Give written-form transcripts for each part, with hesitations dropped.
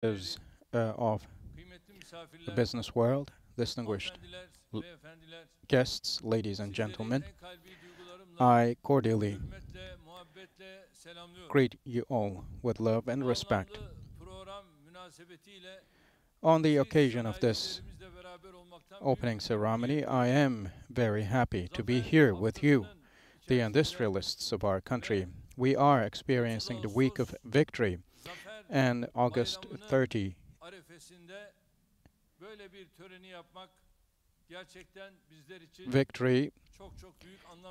Representatives of the business world, distinguished l- guests, ladies and gentlemen, I cordially greet you all with love and respect. On the occasion of this opening ceremony, I am very happy to be here with you, the industrialists of our country. We are experiencing the week of victory, and August 30 victory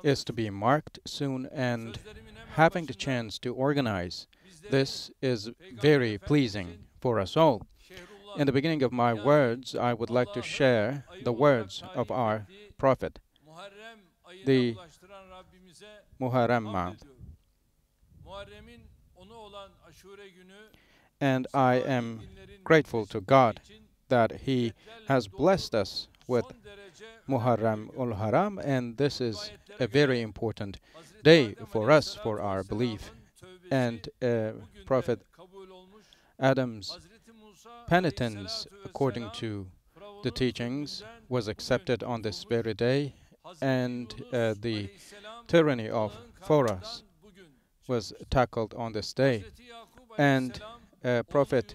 is to be marked soon, and having the chance to organize this is very pleasing for us all. In the beginning of my words, I would like to share the words of our prophet, the Muharrem month. And I am grateful to God that He has blessed us with Muharrem ul Haram, and this is a very important day for us, for our belief. And Prophet Adam's penitence, according to the teachings, was accepted on this very day, and the tyranny of Phoras was tackled on this day. And Prophet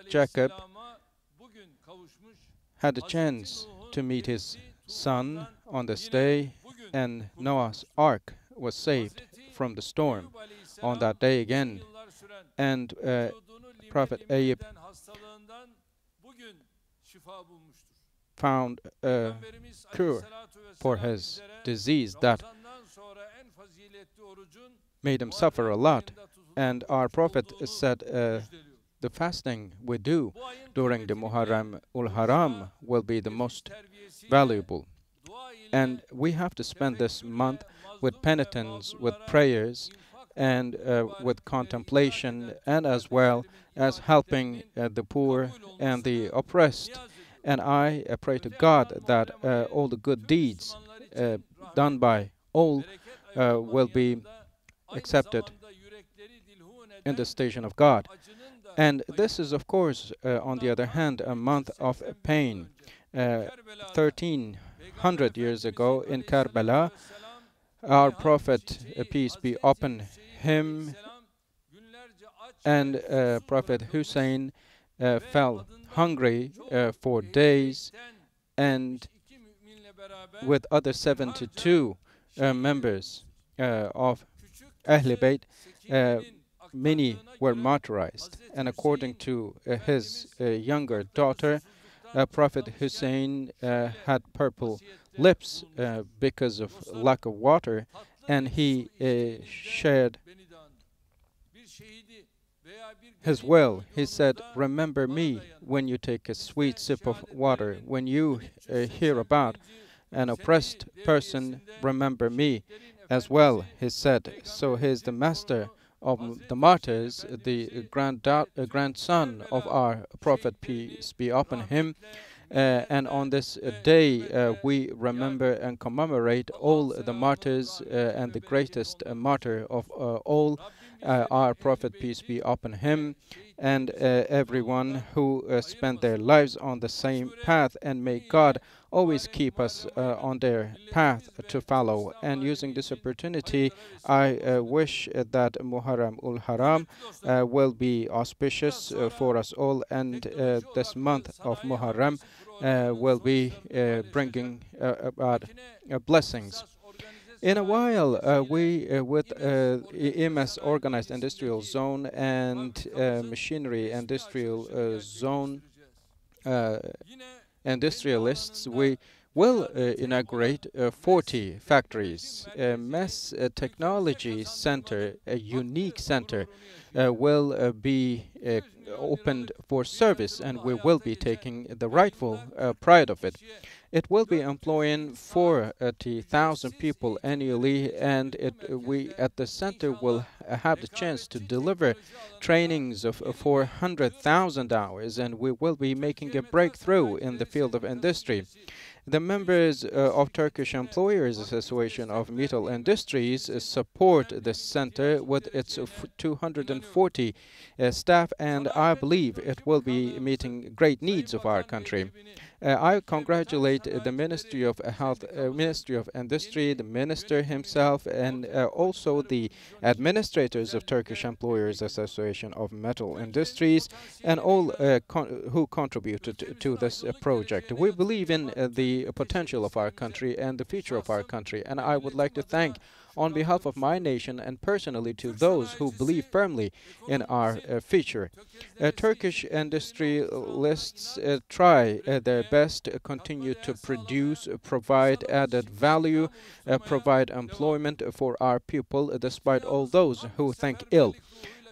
Jacob had a chance to meet his son on this day, and Noah's ark was saved from the storm on that day again. And Prophet Ayub found a cure for his disease that made him suffer a lot. And our prophet said the fasting we do during the Muharrem ul Haram will be the most valuable. And we have to spend this month with penitence, with prayers, and with contemplation, and as well as helping the poor and the oppressed. And I pray to God that all the good deeds done by all will be accepted in the station of God. And this is, of course, on the other hand, a month of pain. 1300 years ago in Karbala, our Prophet, peace be upon him, and Prophet Hussein fell hungry for days, and with other 72 members of Ahl Bayt, many were martyrized. And according to his younger daughter, Prophet Hussein had purple lips because of lack of water, and he shared his will. He said, "Remember me when you take a sweet sip of water. When you hear about an oppressed person, remember me as well," he said. So he is the master of the martyrs, the grandson of our prophet, peace be upon him. And on this day, we remember and commemorate all the martyrs, and the greatest martyr of all, our prophet, peace be upon him, and everyone who spent their lives on the same path. And may God always keep us on their path to follow. And using this opportunity, I wish that Muharrem ul Haram will be auspicious for us all, and this month of Muharrem will be bringing about blessings. In a while, we, with EMS Organized Industrial Zone and Machinery Industrial Zone industrialists, we will inaugurate 40 factories. Mass Technology Center, a unique center, will be opened for service, and we will be taking the rightful pride of it. It will be employing 40,000 people annually, and we at the center will have the chance to deliver trainings of 400,000 hours, and we will be making a breakthrough in the field of industry. The members of Turkish Employers Association of Metal Industries support this center with its 240 staff, and I believe it will be meeting great needs of our country. I congratulate the Ministry of Health, Ministry of Industry, the Minister himself, and also the administrators of Turkish Employers Association of Metal Industries, and all who contributed to this project. We believe in the potential of our country and the future of our country, and I would like to thank on behalf of my nation and personally to those who believe firmly in our future. Turkish industrialists try their best to continue to produce, provide added value, provide employment for our people despite all those who think ill.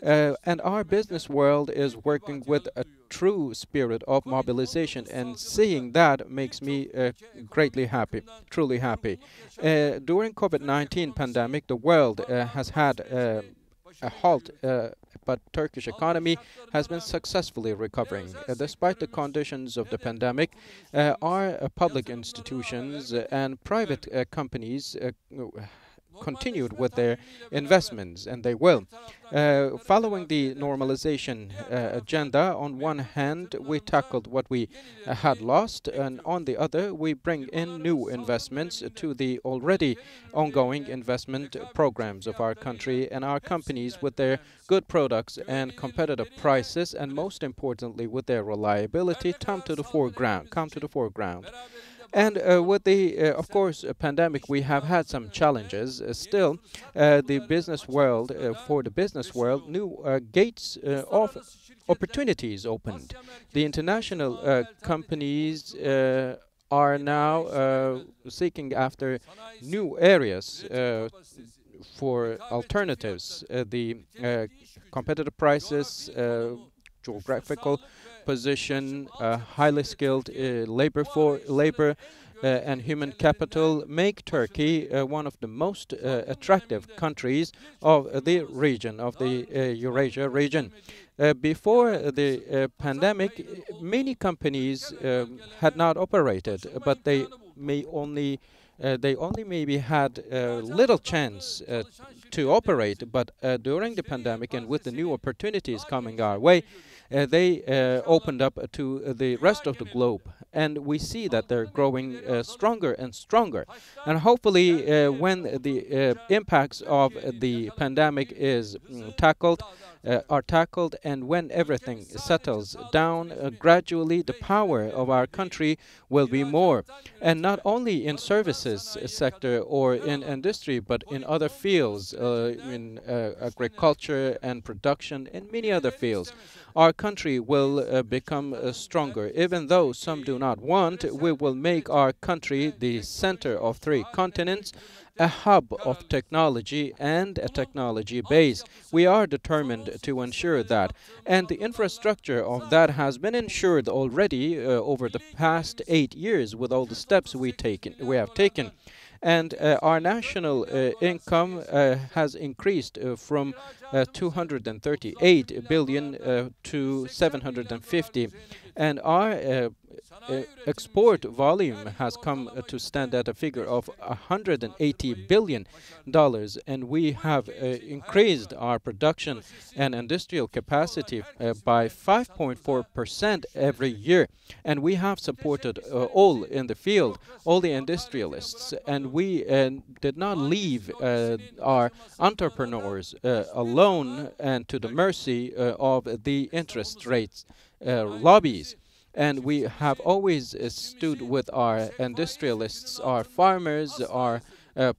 And our business world is working with a true spirit of mobilization, and seeing that makes me greatly happy, truly happy. During COVID-19 pandemic, the world has had a halt, but Turkish economy has been successfully recovering. Despite the conditions of the pandemic, our public institutions and private companies continued with their investments, and they will. Following the normalization agenda, on one hand, we tackled what we had lost, and on the other, we bring in new investments to the already ongoing investment programs of our country, and our companies with their good products and competitive prices, and most importantly, with their reliability, come to the foreground. And with the, of course, pandemic, we have had some challenges. Still, the business world, for the business world, new gates of opportunities opened. The international companies are now seeking after new areas for alternatives. The competitive prices, geographical position, highly skilled labor and human capital make Turkey one of the most attractive countries of the region, of the Eurasia region. Before the pandemic, many companies had not operated, but they only maybe had little chance to operate. But during the pandemic and with the new opportunities coming our way, they opened up to the rest of the globe, and we see that they're growing stronger and stronger. And hopefully, when the impacts of the pandemic are tackled, and when everything settles down gradually, the power of our country will be more, and not only in services sector or in industry, but in other fields, in agriculture and production, and many other fields. Our country will become stronger. Even though some do not want, we will make our country the center of 3 continents, a hub of technology and a technology base. We are determined to ensure that, and the infrastructure of that has been ensured already over the past 8 years with all the steps we have taken. And our national income has increased from 238 billion to 750, and our export volume has come to stand at a figure of $180 billion, and we have increased our production and industrial capacity by 5.4% every year. And we have supported all in the field, all the industrialists, and we did not leave our entrepreneurs alone and to the mercy of the interest rates lobbies. And we have always stood with our industrialists, our farmers, our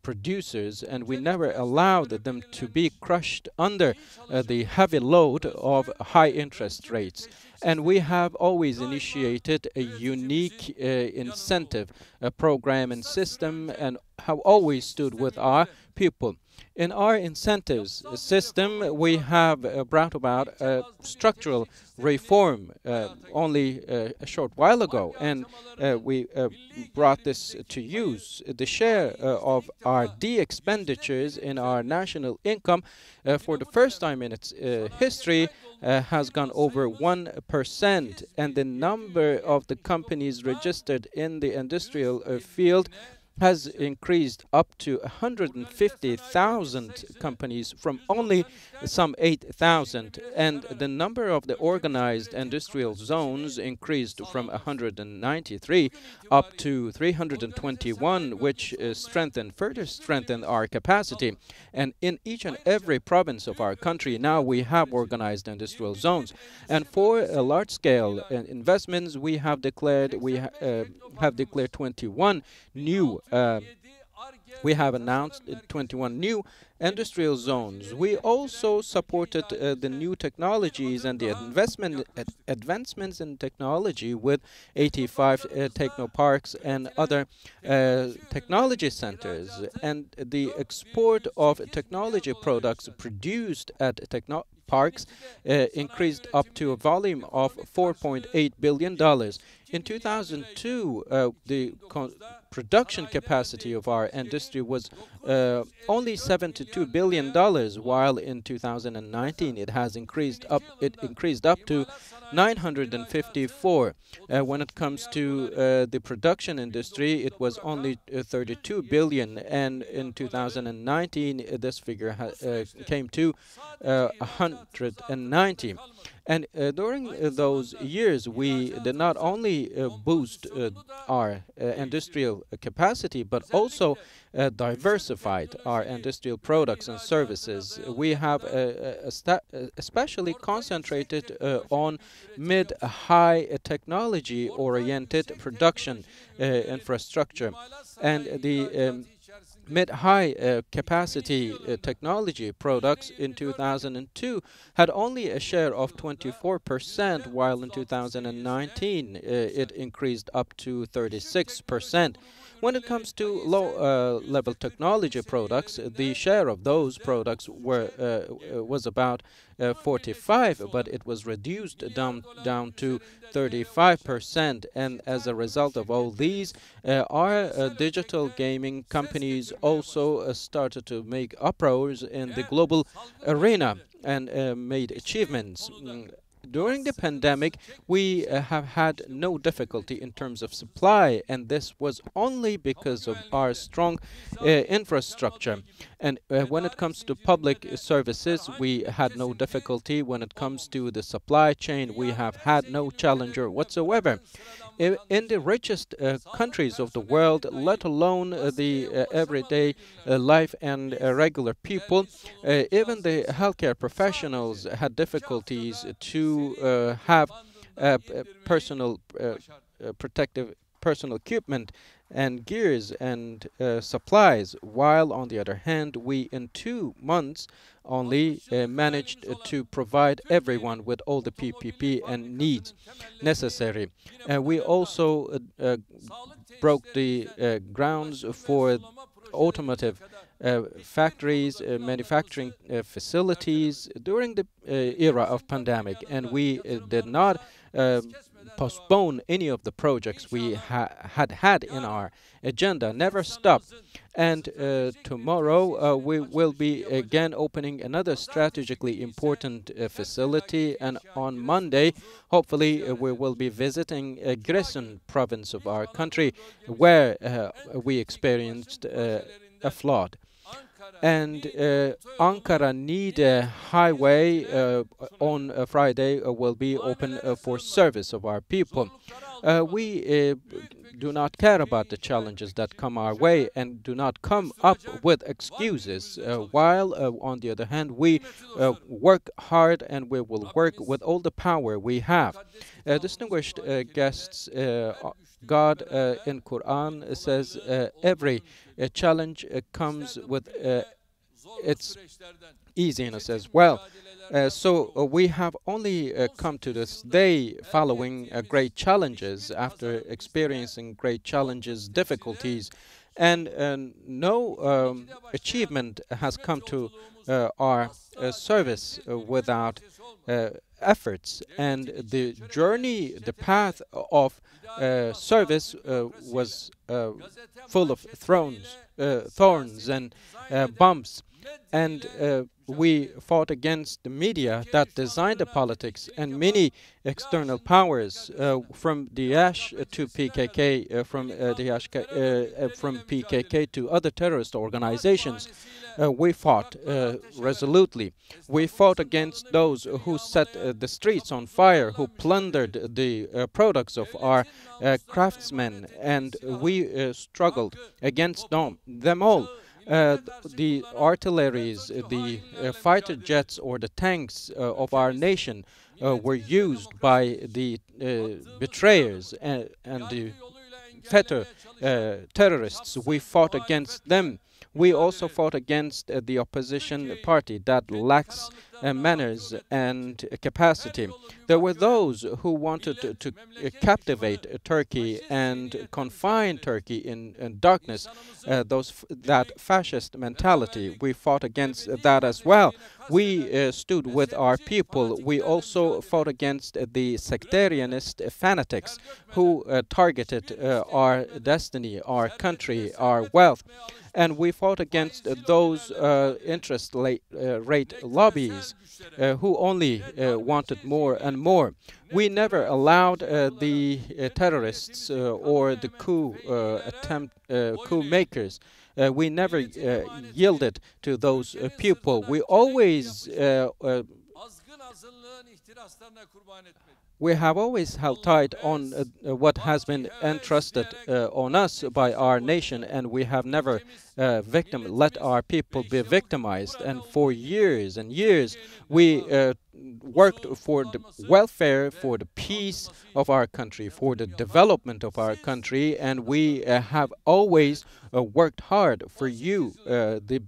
producers, and we never allowed them to be crushed under the heavy load of high interest rates. And we have always initiated a unique incentive program and system, and have always stood with our people. In our incentives system, we have brought about a structural reform only a short while ago, and we brought this to use. The share of R&D expenditures in our national income for the first time in its history has gone over 1%, and the number of the companies registered in the industrial field has increased up to 150,000 companies from only some 8,000, and the number of the organized industrial zones increased from 193 up to 321, which further strengthened our capacity. And in each and every province of our country now we have organized industrial zones. And for large-scale investments, we have declared 21 new we have announced 21 new industrial zones. We also supported the new technologies and the advancements in technology with 85 technoparks and other technology centers. And the export of technology products produced at parks increased up to a volume of $4.8 billion. In 2002, the production capacity of our industry was only $72 billion, while in 2019 it increased up to 954. When it comes to the production industry, it was only 32 billion, and in 2019 this figure came to 190. And during those years, we did not only boost our industrial capacity, but also diversified our industrial products and services. We have especially concentrated on mid-high technology-oriented production infrastructure, and the mid-high capacity technology products in 2002 had only a share of 24%, while in 2019 it increased up to 36%. When it comes to low-level technology products, the share of those products was about 45, but it was reduced down to 35%. And as a result of all these, our digital gaming companies also started to make uproars in the global arena and made achievements. During the pandemic, we have had no difficulty in terms of supply, and this was only because of our strong infrastructure. And when it comes to public services, we had no difficulty. When it comes to the supply chain, we have had no challenger whatsoever. In the richest countries of the world, let alone the everyday life and regular people, even the healthcare professionals had difficulties to have personal protective personal equipment and gears and supplies, while on the other hand, we in 2 months only managed to provide everyone with all the PPP and needs necessary. We also broke the grounds for automotive factories, manufacturing facilities during the era of pandemic, and we did not postpone any of the projects we had in our agenda, never stop. And tomorrow we will be again opening another strategically important facility, and on Monday hopefully we will be visiting Giresun province of our country, where we experienced a flood. And Ankara-Niğde highway on Friday will be open for service of our people. We do not care about the challenges that come our way and do not come up with excuses, while on the other hand we work hard, and we will work with all the power we have. Distinguished guests, God in Quran says every challenge comes with its easiness as well. So we have only come to this day following great challenges, after experiencing great challenges, difficulties, and no achievement has come to our service without efforts. And the journey, the path of service was full of thorns and bumps. And we fought against the media that designed the politics and many external powers, from Daesh to PKK, from PKK to other terrorist organizations. We fought resolutely. We fought against those who set the streets on fire, who plundered the products of our craftsmen, and we struggled against them all. The artilleries, the fighter jets or the tanks of our nation were used by the betrayers and the terrorists. We fought against them. We also fought against the opposition party that lacks manners and capacity. There were those who wanted to captivate Turkey and confine Turkey in darkness, that fascist mentality. We fought against that as well. We stood with our people. We also fought against the sectarianist fanatics who targeted our destiny, our country, our wealth. And we fought against those interest rate lobbies who only wanted more and more. We never allowed the terrorists or the coup makers. We never yielded to those people. We always we have always held tight on what has been entrusted on us by our nation, and we have never let our people be victimized. And for years and years, we worked for the welfare, for the peace of our country, for the development of our country, and we have always worked hard for you, the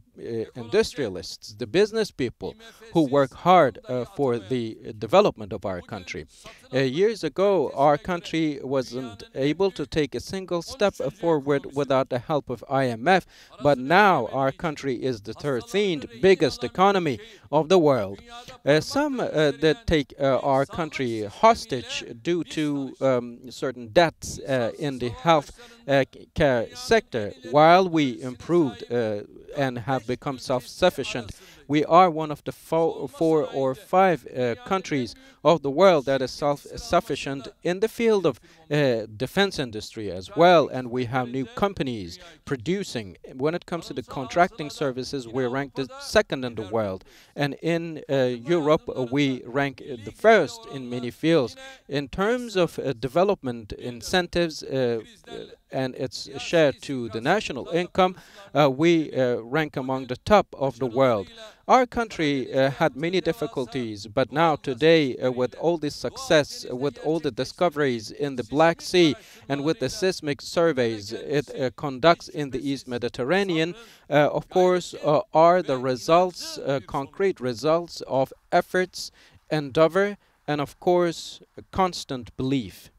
industrialists, the business people who work hard for the development of our country. Years ago, our country wasn't able to take a single step forward without the help of IMF, but now our country is the 13th biggest economy of the world. Some that take our country hostage due to certain debts in the health care sector, while we improved and have become self-sufficient. We are one of the 4 or 5 countries of the world that is self-sufficient in the field of defense industry as well, and we have new companies producing. When it comes to the contracting services, we're ranked the 2nd in the world, and in Europe we rank the 1st in many fields. In terms of development incentives and its share to the national income, we rank among the top of the world. Our country had many difficulties, but now today, with all this success, with all the discoveries in the Black Sea, and with the seismic surveys it conducts in the East Mediterranean, of course, are the results, concrete results of efforts, endeavor, and of course, constant belief.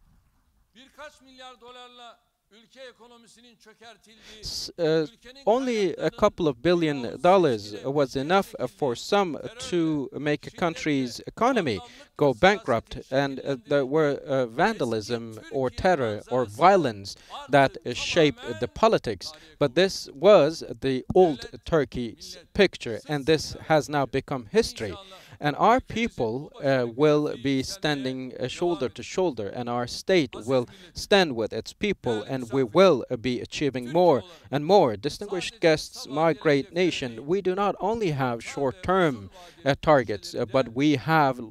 Only a couple of $1 billion was enough for some to make a country's economy go bankrupt, and there were vandalism or terror or violence that shaped the politics. But this was the old Turkey's picture, and this has now become history. And our people will be standing shoulder to shoulder, and our state will stand with its people, and we will be achieving more and more. Distinguished guests, my great nation, we do not only have short-term targets, but we have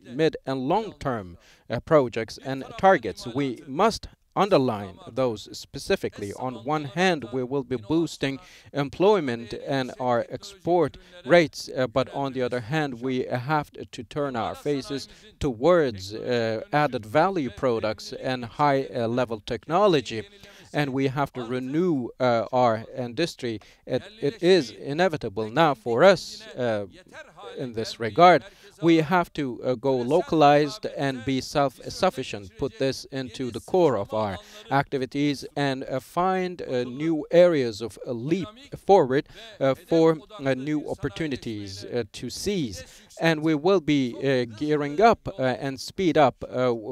mid and long-term projects and targets. We must underline those specifically. On one hand, we will be boosting employment and our export rates, but on the other hand, we have to turn our faces towards added value products and high-level technology. And we have to renew our industry. It is inevitable now for us in this regard. We have to go localized and be self-sufficient, put this into the core of our activities, and find new areas of leap forward for new opportunities to seize. And we will be gearing up and speed up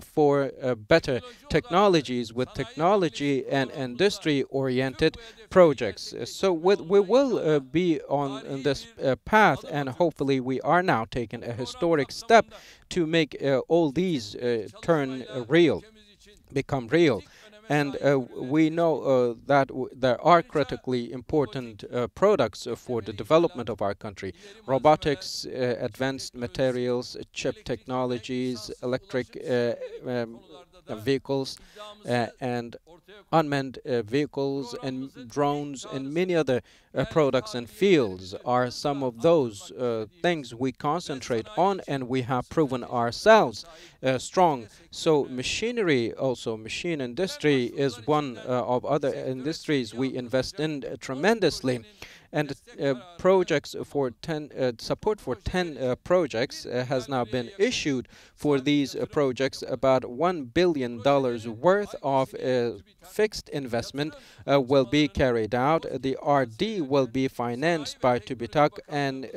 for better technologies with technology and industry-oriented projects. So we will be on this path, and hopefully we are now taking a historic step to make all these become real. And we know that there are critically important products for the development of our country: robotics, advanced materials, chip technologies, electric vehicles, and unmanned vehicles and drones, and many other products and fields are some of those things we concentrate on, and we have proven ourselves strong. So machinery, also machine industry, is one of other industries we invest in tremendously. And projects for 10 support for 10 projects has now been issued for these projects. About $1 billion worth of fixed investment will be carried out. The RD will be financed by TÜBİTAK and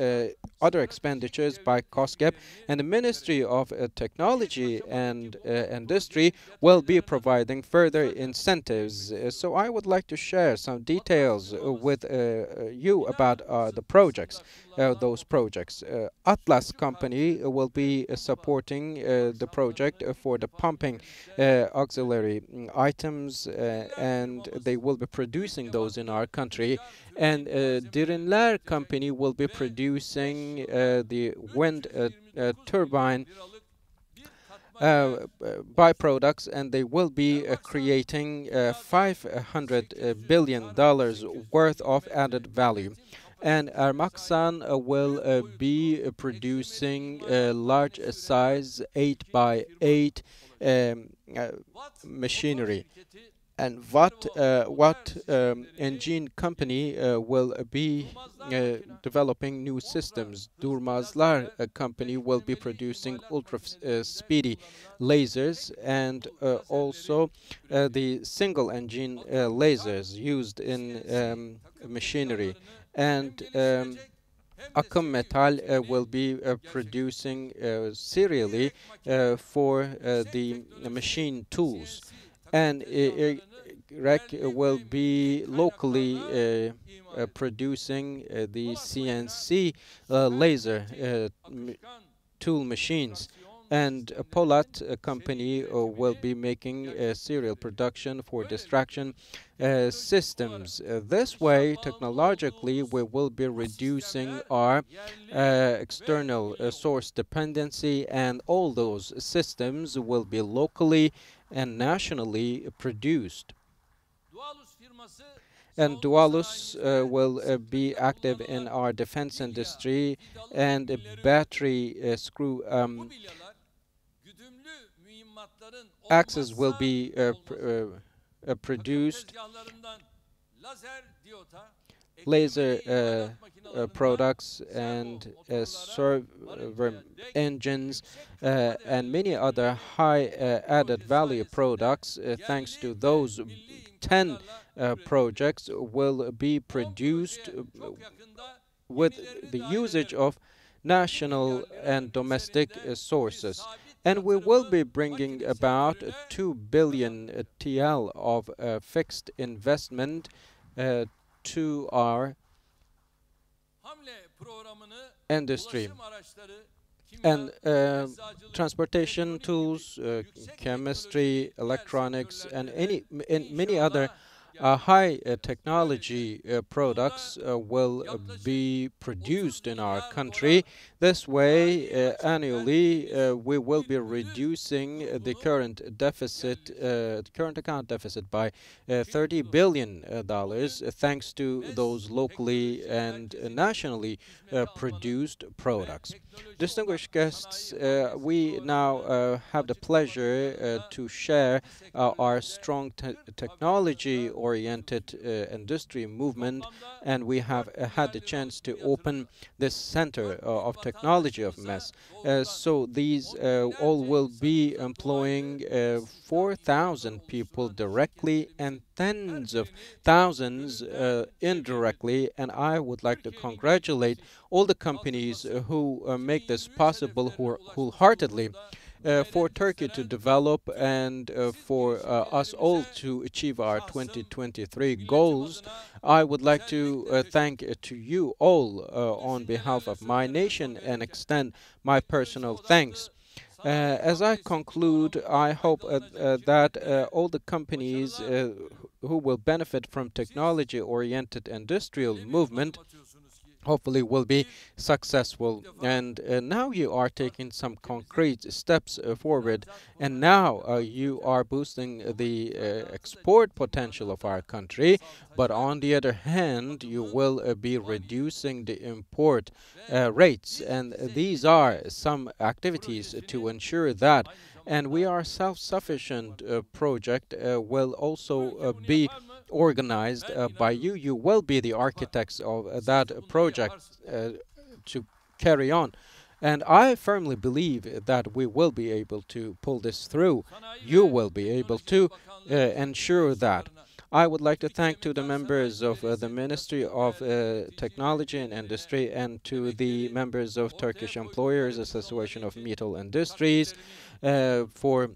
other expenditures by COSGAP, and the Ministry of Technology and Industry will be providing further incentives. So I would like to share some details with you about the projects. Those projects. Atlas company will be supporting the project for the pumping auxiliary items, and they will be producing those in our country. And Dirinler company will be producing the wind turbine byproducts, and they will be creating $500 billion worth of added value. And Armaksan will be producing large size 8 by 8 machinery. And Watt Engine Company will be developing new systems. Durmazlar company will be producing ultra-speedy lasers, and also the single-engine lasers used in machinery. And Akım Metal will be producing serially for the machine tools. And Iraq will be locally producing the CNC laser tool machines. And Polat company will be making serial production for distraction systems. This way, technologically, we will be reducing our external source dependency, and all those systems will be locally and nationally produced. And Dualus will be active in our defense industry, and battery screw axes will be produced. Laser products and server engines and many other high added value products, thanks to those 10 projects, will be produced with the usage of national and domestic sources. And we will be bringing about 2 billion TL of fixed investment to our industry. And transportation tools, chemistry, electronics, and many other high technology products will be produced in our country. This way, annually, we will be reducing the current account deficit by $30 billion, thanks to those locally and nationally produced products. Distinguished guests, we now have the pleasure to share our strong technology technology-oriented industry movement, and we have had the chance to open this center of technology of MES. So these all will be employing 4,000 people directly and tens of thousands indirectly, and I would like to congratulate all the companies who make this possible wholeheartedly for Turkey to develop and for us all to achieve our 2023 goals. I would like to thank to you all on behalf of my nation and extend my personal thanks. As I conclude, I hope that all the companies who will benefit from technology-oriented industrial movement hopefully will be successful. And now you are taking some concrete steps forward, and now you are boosting the export potential of our country, but on the other hand you will be reducing the import rates, and these are some activities to ensure that. And we are self-sufficient project will also be organized by you. You will be the architects of that project to carry on. And I firmly believe that we will be able to pull this through. You will be able to ensure that. I would like to thank to the members of the Ministry of Technology and Industry and to the members of Turkish Employers Association of Metal Industries for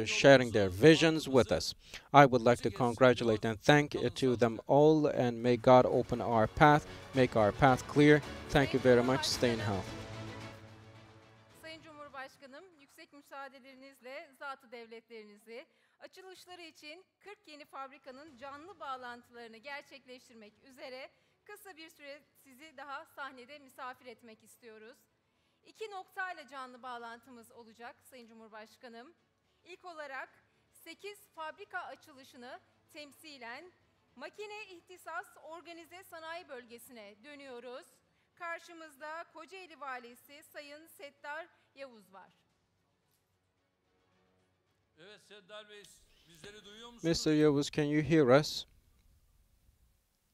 sharing their visions with us. I would like to congratulate and thank to them all, and may God open our path, make our path clear. Thank you very much. Stay in health. Sayın Cumhurbaşkanım, yüksek müsaadelerinizle zatı devletlerinizi, açılışları için 40 yeni fabrikanın canlı bağlantılarını gerçekleştirmek üzere kısa bir süre sizi daha sahnede misafir etmek istiyoruz. 2 noktayla canlı bağlantımız olacak Sayın Cumhurbaşkanım. İlk olarak 8 fabrika açılışını temsilen Makine İhtisas Organize Sanayi Bölgesi'ne dönüyoruz. Karşımızda Kocaeli Valisi Sayın Settar Yavuz var. Evet Settar Bey, bizleri duyuyor musunuz? Mr. Yavuz, can you hear us?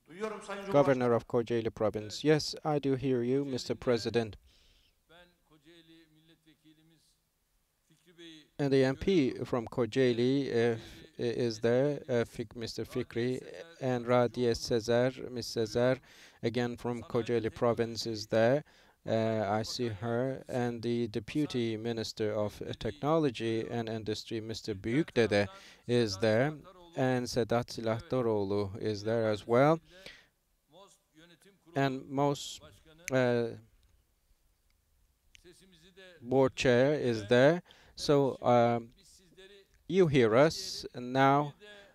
Duyuyorum Sayın Governor of Kocaeli Province. Yes, I do hear you, Mr. President. Ben Kocaeli milletvekilimiz Fikri Bey'i And the MP from Kocaeli is there, Mr. Fikri, and Radiye Sezer, Ms. Sezer, again from Kocaeli Province is there. I see her, and the Deputy Minister of Technology and Industry, Mr. Büyükdede, is there, and Sedat Silahdaroğlu is there as well, MOS Yönetim Kurulu and most Başkanı sesimizi de board chair is there. So biz sizleri you hear us, and now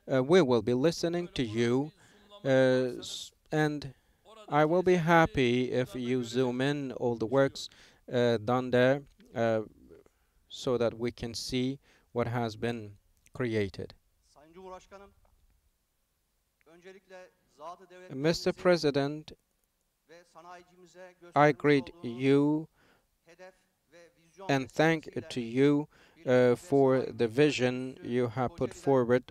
we will be listening to you, and I will be happy if you zoom in all the works done there so that we can see what has been created. Sayın Cumhurbaşkanım, öncelikle zatı Mr. devletlerimizi President, ve sanayicimize I göstermiş greet olduğunuz you hedef ve vizyon and thank vesilesiyle to you for the vision you have put forward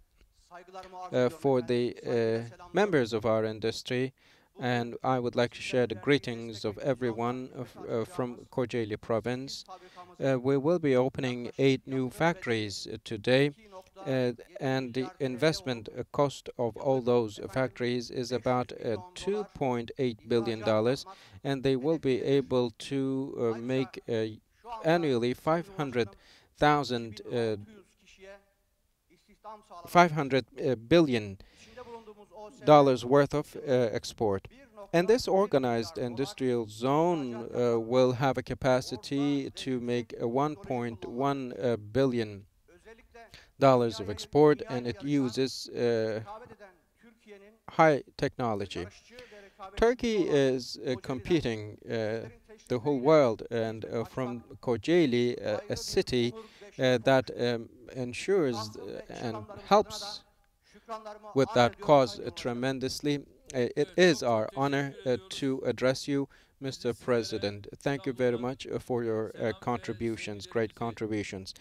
saygılarımı arz ediyorum for efendim. the Saygıyla selamlıyorum. members of our industry, and I would like to share the greetings of everyone from Kocaeli Province. We will be opening 8 new factories today, and the investment cost of all those factories is about $2.8 billion, and they will be able to make annually 500,000 kişiye istihdam sağlamak. $500 billion İçinde bulunduğumuz o worth of export. And this organized industrial zone will have a capacity to make $1.1 billion özellikle of export, and it uses rekabet eden Türkiye'nin high technology. barışçı ve rekabetçi Turkey olan is competing the whole world, and from Kocaeli, a city that ensures and helps şükranlarımı with arz that ediyorum cause Sayın Cumhurbaşkanım. tremendously. It is our honor to address you, Mr. President. Thank you very much for your contributions, great contributions.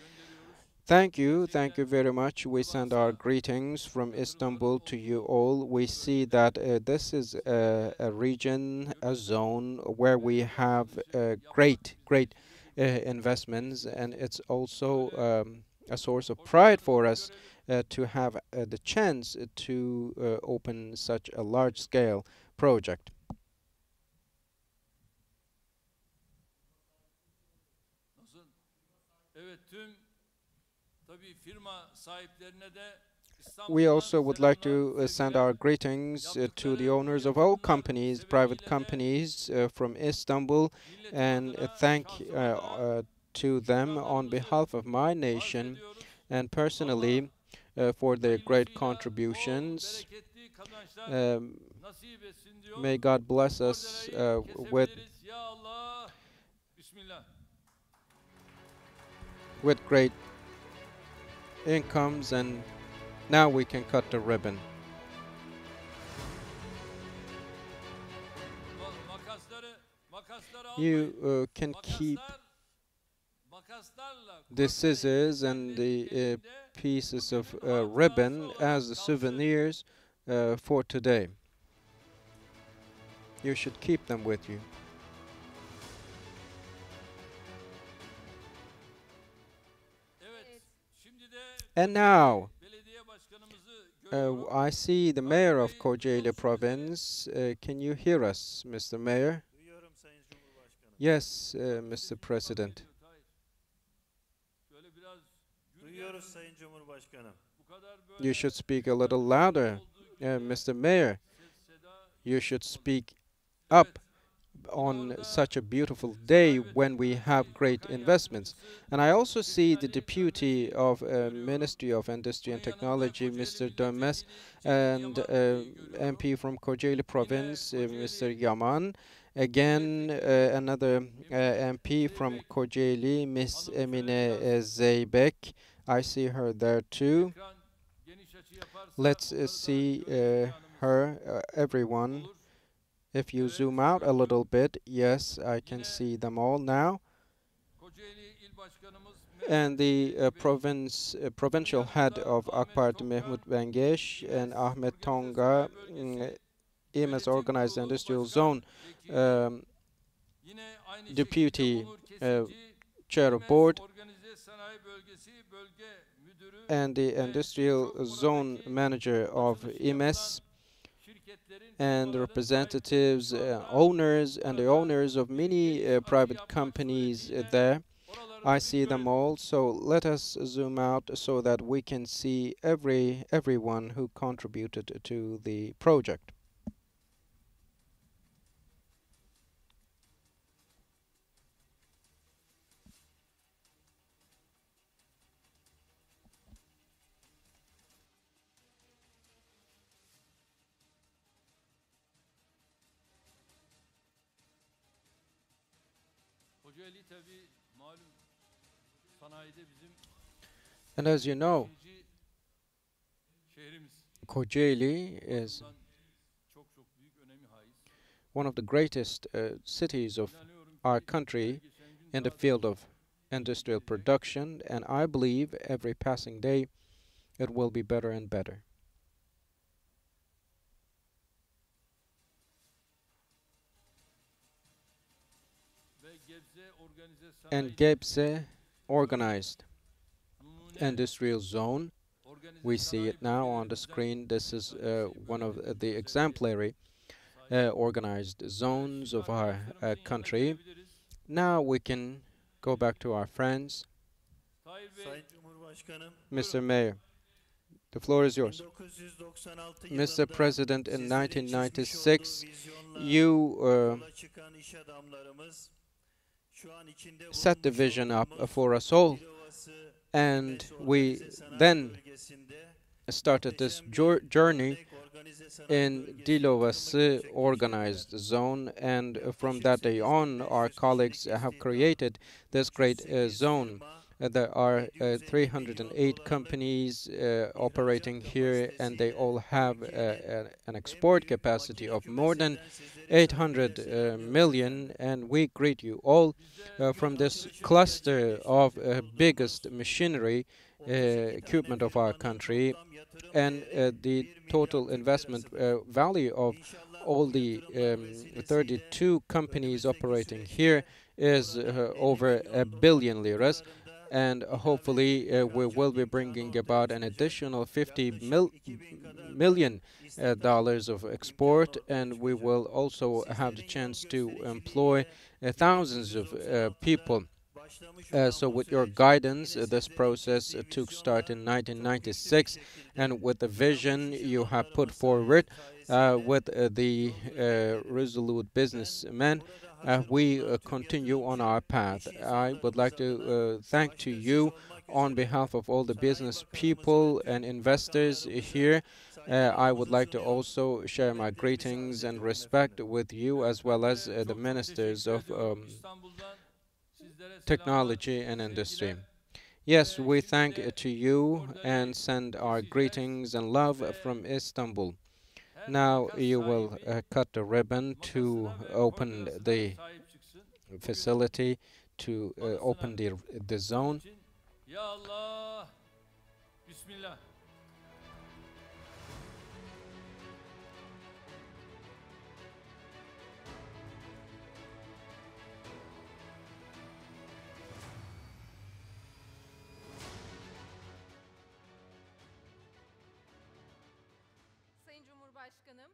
Thank you very much. We send our greetings from Istanbul to you all. We see that this is a region, a zone where we have great investments, and it's also a source of pride for us to have the chance to open such a large-scale project. Nasıl? Evet, tüm tabii firma sahiplerine de We İstanbul'dan also would like selamlar, to send sevgiler. our greetings to the owners of all companies, private companies from Istanbul, and Milletimiz adına, thank şahsım adına to them on behalf of my arz nation ediyoruz. and personally for their great contributions. Bereketli kazançlar Um, nasip etsin diyor. May God bless us with Kesebiliriz. Ya Allah. Bismillah. great incomes, and now we can cut the ribbon. Makasları You almayın. can keep Makaslarla the scissors and the pieces of ribbon as the souvenirs for today. You should keep them with you. Evet. Şimdi de And now, belediye başkanımızı görüyorum. I see the mayor of Kocaeli province. Can you hear us, Mr. Mayor? Duyuyorum Sayın Cumhurbaşkanım. Yes, Mr. President. Böyle biraz Duyuyoruz Sayın Cumhurbaşkanım. bu kadar böyle You should speak a little louder. olduğu gibi Mr. Mayor, ses seda you should speak up on such a beautiful day when we have great investments. And I also see the deputy of Ministry of Industry and Technology, Mr. Dönmez, and MP from Kocaeli province, Mr. Yaman. Again, another MP from Kocaeli, Miss Emine Zeybek. I see her there too. ekran geniş açı yaparsa Let's onları da see görme her, everyone. olur. If you zoom out a little bit, yes, I can see them all now. Kocaeli İl Başkanımız And the provincial head of AK Party, Mehmet Bengeş, and Ahmet Tonga, EMS Organized Industrial Zone yine aynı deputy, şekilde Onur Kesinti, chair of İMES board, Organize Sanayi Bölgesi Bölge Müdürü and the industrial zone manager of EMS, şirketlerin and the firmaların representatives, sahipleri, owners, and the owners of many private companies there. I see them all, so let us zoom out so that we can see everyone who contributed to the project. Kocaeli tabii malum sanayide bizim And as you know, ikinci şehrimiz. Kocaeli is Bundan çok çok büyük önemi haiz. one of the greatest cities of İnanıyorum ki our country geçen gün in the daha field of industrial production, and I believe every passing day it will be better and better. ve Gebze Organize And Sanayi Gebze organized Numune industrial zone. Organize We see it now on the Sanayi screen. This is Bölgesi one of bölgesi the seviye exemplary sahip. organized zones of Şimdi our arkadaşlarımızın yanına country. gelebiliriz. Now we can go back to our friends. Tahir Bey, Sayın Cumhurbaşkanım. Mr. Mayor, the floor is yours. 1996 Mr. yılında President, in sizlerin çizmiş 1996, olduğu vizyonla you yola çıkan iş adamlarımız şu an içinde set the bulunmuş vision up olduğumuz for us all, Dilovası and İMES we Organize Sanayi then Bölgesi'nde started this muhteşem bir journey örnek organize sanayi in bölgesi Dilovası kurulmak organized zone, and from that day on, our colleagues have created this great zone. There are 308 companies operating here, and they all have an export capacity of more than 800 million, and we greet you all from this cluster of biggest machinery equipment of our country, and the total investment value of all the 32 companies operating here is over 1 billion liras, and hopefully we will be bringing about an additional 50 million dollars of export, and we will also have the chance to employ thousands of people. So with your guidance, this process took start in 1996, and with the vision you have put forward with the resolute businessmen, we continue on our path. I would like to thank to you on behalf of all the business people and investors here. I would like to also share my greetings and respect with you, as well as the ministers of İstanbul'dan sizlere selamlar, technology and industry. sevgiler. Yes, we thank Şimdi to you orada and bir send our keseceğiz greetings and love ve from Istanbul. her Now makas you will sahibi cut the ribbon to makasına ve open kordirasına the sahip çıksın. Bugün facility, to manasına open the bunun zone. için ya Allah, Bismillah. Sayın Cumhurbaşkanım,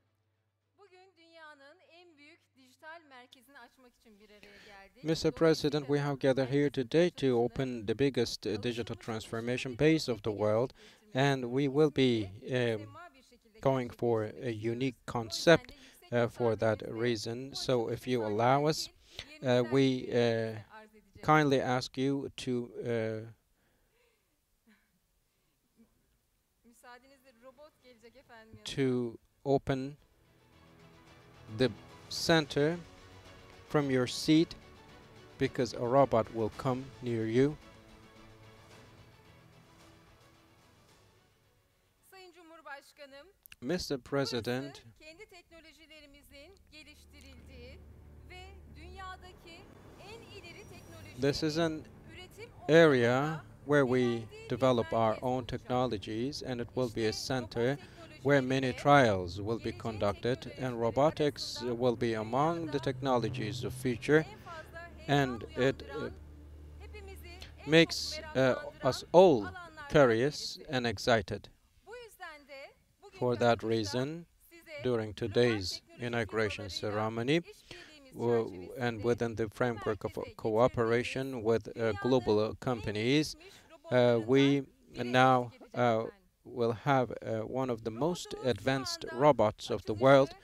bugün dünyanın en büyük dijital merkezini açmak için bir araya geldik. Mr. President, we have gathered here today to open the biggest digital transformation base of the world, and we will be going for a unique concept for that reason. So if you allow us, we kindly ask you to Müsaadenizle robot gelecek efendim yanıma. to open the center from your seat, because a robot will come near you. Sayın Cumhurbaşkanım, Mr. President, burası kendi teknolojilerimizin geliştirildiği ve dünyadaki en ileri this is an üretim area olanında where we geneldiği bir develop our merkez own olacak. technologies, and it will be a İşte robot center where many teknolojileriyle trials will be geleceğin conducted, teknolojileri and robotics arasında will be among the dünyada technologies of future, en fazla heyecan and it uyandıran, hepimizi en makes çok meraklandıran us all alanlardan curious birisi. and excited. Bu yüzden de bugünkü For that açılışta reason, size during global today's teknoloji inauguration firmalarıyla ceremony, işbirliğimiz and çerçevesinde within the bu framework of merkeze cooperation getirdiğimiz with global dünyanın en companies, gelişmiş robotlarından we biri now eşlik edecek efendim. will have one of the most Robotumuz şu advanced anda robots of the world to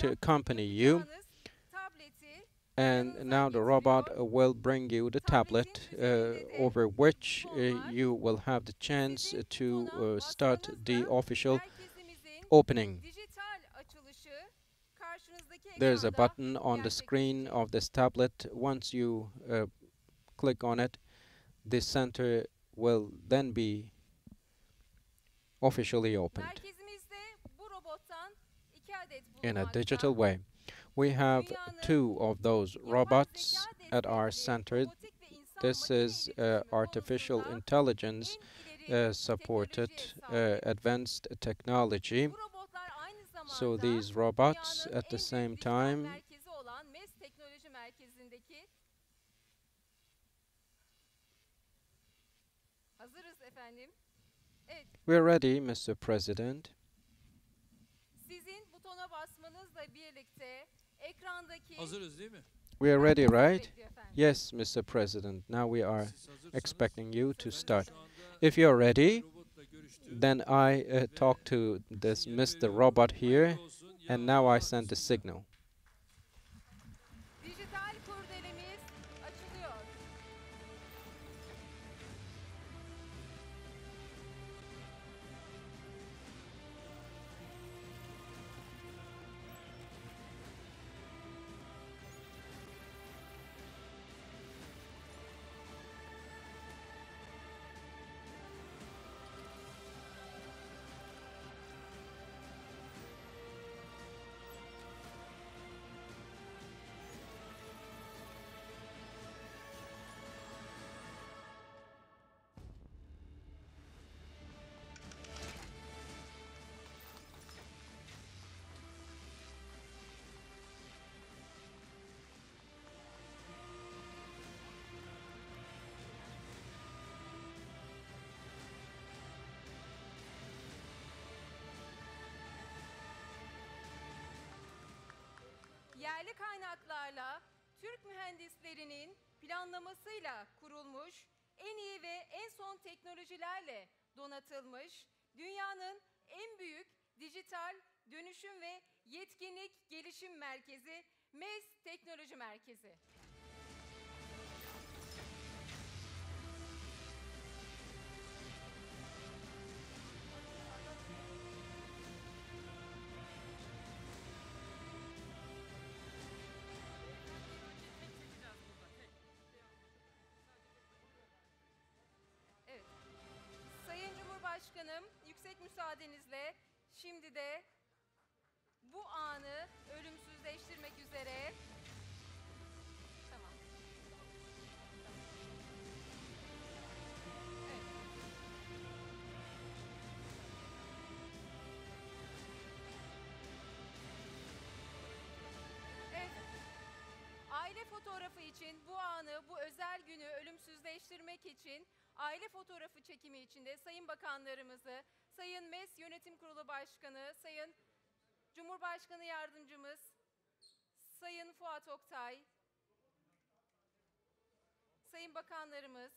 açılışı accompany you, yapacağınız tableti and yanınıza now the robot getiriyor. will bring you the tablet Tabletin üzerinde de over which butonlar you will have the chance sizin to butona start the basmanızla official merkezimizin opening. dijital açılışı karşınızdaki There's a ekranda button on the screen gerçekleşecek. of this tablet. Once you click on it, the center will then be officially opened Merkezimizde bu robottan 2 adet in a bulunmakta. digital way. We have Dünyanın two of those yapay robots zeka at our destekli center. robotik ve insan This makine is iletişimi artificial konusunda intelligence en ileri supported teknolojiye sahip. advanced technology. Bu robotlar aynı zamanda So these robots dünyanın at the en same büyük dijital time merkezi olan MES Teknoloji Merkezi'ndeki hazırız efendim. Evet, we're ready, Mr. President. sizin butona basmanızla birlikte ekrandaki Hazırız değil mi? We are ready, merkez right? bekliyor efendim. Yes, Mr. President. Now we are Siz hazırsanız expecting you to ben start. şu anda If you're ready, robotla görüştüm. then I talk to this Sinyal Mr. veriyorum. Robot here, Hayırlı olsun. Ya and now I Allah, send the Bismillah. signal. Dijital kurdelemiz açılıyor. yerli kaynaklarla Türk mühendislerinin planlamasıyla kurulmuş, en iyi ve en son teknolojilerle donatılmış, dünyanın en büyük dijital dönüşüm ve yetkinlik gelişim merkezi MES Teknoloji Merkezi. Evet. Sayın Cumhurbaşkanım, yüksek müsaadenizle şimdi de bu anı ölümsüzleştirmek üzere... Tamam. Evet. Evet. Aile fotoğrafı için bu anı, bu özel günü ölümsüzleştirmek için aile fotoğrafı çekimi içinde Sayın Bakanlarımızı, Sayın MES Yönetim Kurulu Başkanı, Sayın Cumhurbaşkanı Yardımcımız, Sayın Fuat Oktay, Sayın Bakanlarımız,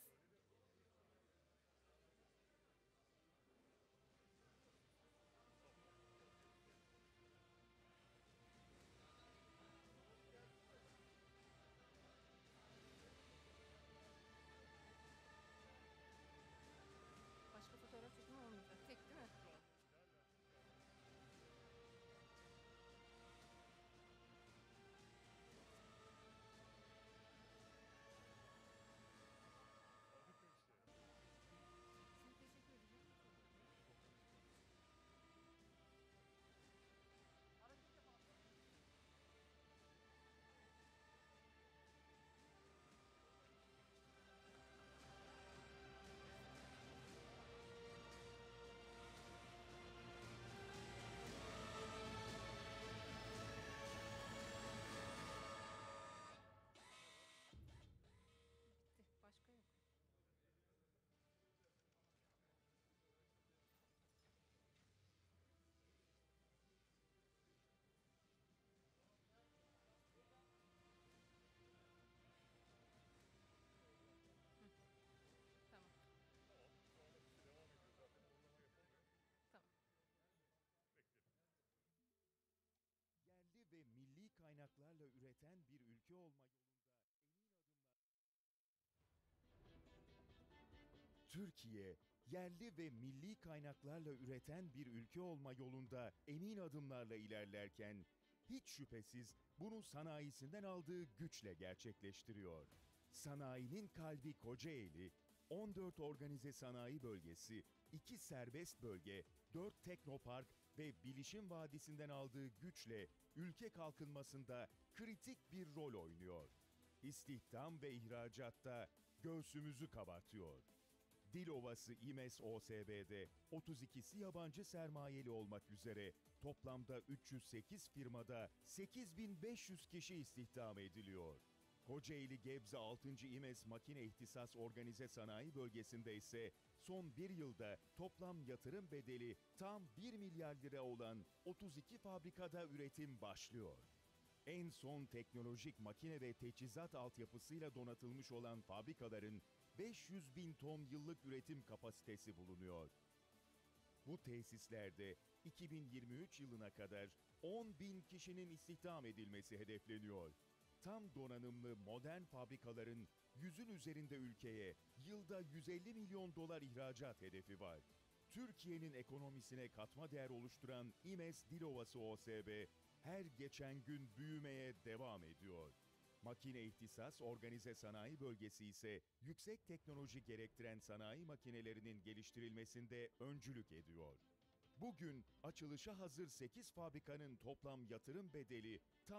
başka fotoğraf çekimi olmayacak. Tek değil mi? Çok teşekkür ederim. Bitti. Başka yok. Tamam. Tamam. Yerli ve milli kaynaklarla üreten bir ülke olma yolunda emin adımlar. Türkiye, yerli ve milli kaynaklarla üreten bir ülke olma yolunda emin adımlarla ilerlerken, hiç şüphesiz bunu sanayisinden aldığı güçle gerçekleştiriyor. Sanayinin kalbi Kocaeli, 14 organize sanayi bölgesi, 2 serbest bölge, 4 teknopark ve bilişim vadisinden aldığı güçle ülke kalkınmasında kritik bir rol oynuyor. İstihdam ve ihracatta göğsümüzü kabartıyor. Dilovası İMES OSB'de 32'si yabancı sermayeli olmak üzere toplamda 308 firmada 8.500 kişi istihdam ediliyor. Kocaeli Gebze 6. İMES Makine İhtisas Organize Sanayi Bölgesi'nde ise son bir yılda toplam yatırım bedeli tam 1 milyar lira olan 32 fabrikada üretim başlıyor. En son teknolojik makine ve teçhizat altyapısıyla donatılmış olan fabrikaların 500 bin ton yıllık üretim kapasitesi bulunuyor. Bu tesislerde 2023 yılına kadar 10 bin kişinin istihdam edilmesi hedefleniyor. Tam donanımlı modern fabrikaların 100'ün üzerinde ülkeye yılda 150 milyon dolar ihracat hedefi var. Türkiye'nin ekonomisine katma değer oluşturan İMES Dilovası OSB her geçen gün büyümeye devam ediyor. Makine İhtisas Organize Sanayi Bölgesi ise yüksek teknoloji gerektiren sanayi makinelerinin geliştirilmesinde öncülük ediyor. Bugün açılışa hazır 8 fabrikanın toplam yatırım bedeli tam